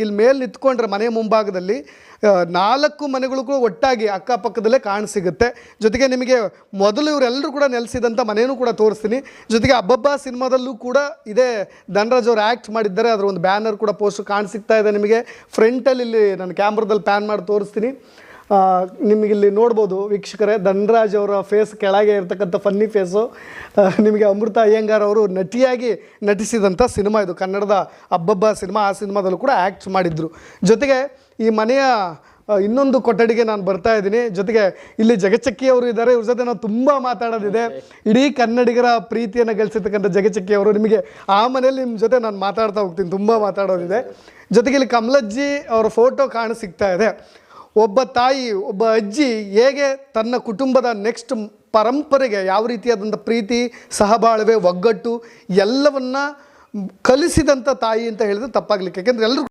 ಇಲ್ಲಿ ಮೇಲೆ ನಿಂತ್ಕೊಂಡ್ರೆ ಮನೆ ಮುಂಭಾಗದಲ್ಲಿ 4 ಮನೆಗಳು ಕೂಡ ಒಟ್ಟಾಗಿ ಅಕ್ಕಪಕ್ಕದಲ್ಲೇ ಕಾಣಸಿಗುತ್ತೆ. ಜೊತೆಗೆ ನಿಮಗೆ ಮೊದಲು ಇವರೆಲ್ಲರೂ ಕೂಡ ನೆಲೆಸಿದಂಥ ಮನೆಯೂ ಕೂಡ ತೋರಿಸ್ತೀನಿ. ಜೊತೆಗೆ ಅಬ್ಬಬ್ಬಾ ಸಿನಿಮಾದಲ್ಲೂ ಕೂಡ ಇದೇ ಧನರಾಜ್ ಅವರು ಆ್ಯಕ್ಟ್ ಮಾಡಿದ್ದಾರೆ. ಅದರ ಒಂದು ಬ್ಯಾನರ್ ಕೂಡ ಪೋಸ್ಟರ್ ಕಾಣಿಸ್ತಾ ಇದೆ ನಿಮಗೆ. ಫ್ರಂಟಲ್ಲಿ ಇಲ್ಲಿ ನಾನು ಕ್ಯಾಮ್ರಾದಲ್ಲಿ ಪ್ಯಾನ್ ಮಾಡಿ ತೋರಿಸ್ತೀನಿ. ನಿಮಗಿಲ್ಲಿ ನೋಡ್ಬೋದು ವೀಕ್ಷಕರೇ, ಧನರಾಜ್ ಅವರ ಫೇಸ್ ಕೆಳಗೆ ಇರ್ತಕ್ಕಂಥ ಫನ್ನಿ ಫೇಸು. ನಿಮಗೆ ಅಮೃತ ಅಯ್ಯಂಗಾರ್ ಅವರು ನಟಿಯಾಗಿ ನಟಿಸಿದಂಥ ಸಿನಿಮಾ ಇದು, ಕನ್ನಡದ ಅಬ್ಬಬ್ಬಾ ಸಿನಿಮಾ. ಆ ಸಿನಿಮಾದಲ್ಲೂ ಕೂಡ ಆ್ಯಕ್ಟ್ ಮಾಡಿದ್ರು. ಜೊತೆಗೆ ಈ ಮನೆಯ ಇನ್ನೊಂದು ಕೊಠಡಿಗೆ ನಾನು ಬರ್ತಾ ಇದ್ದೀನಿ. ಜೊತೆಗೆ ಇಲ್ಲಿ ಜಗಚ್ಚಕ್ಕಿ ಅವರು ಇದ್ದಾರೆ. ಇವ್ರ ಜೊತೆ ನಾವು ತುಂಬ ಮಾತಾಡೋದಿದೆ. ಇಡೀ ಕನ್ನಡಿಗರ ಪ್ರೀತಿಯನ್ನು ಗಳಿಸಿರ್ತಕ್ಕಂಥ ಜಗಚ್ಚಕ್ಕಿ ಅವರು. ನಿಮಗೆ ಆ ಮನೆಯಲ್ಲಿ ನಿಮ್ಮ ಜೊತೆ ನಾನು ಮಾತಾಡ್ತಾ ಹೋಗ್ತೀನಿ, ತುಂಬ ಮಾತಾಡೋದಿದೆ. ಜೊತೆಗೆ ಇಲ್ಲಿ ಕಮಲಜ್ಜಿ ಅವರ ಫೋಟೋ ಕಾಣಿಸ್ತಾ ಇದೆ. ಒಬ್ಬ ತಾಯಿ, ಒಬ್ಬ ಅಜ್ಜಿ ಹೇಗೆ ತನ್ನ ಕುಟುಂಬದ ನೆಕ್ಸ್ಟ್ ಪರಂಪರೆಗೆ ಯಾವ ರೀತಿಯಾದಂಥ ಪ್ರೀತಿ, ಸಹಬಾಳ್ವೆ, ಒಗ್ಗಟ್ಟು ಎಲ್ಲವನ್ನ ಕಲಿಸಿದಂಥ ತಾಯಿ ಅಂತ ಹೇಳಿದ್ರೆ ತಪ್ಪಾಗಲಿಕ್ಕೆ. ಯಾಕೆಂದರೆ ಎಲ್ಲರೂ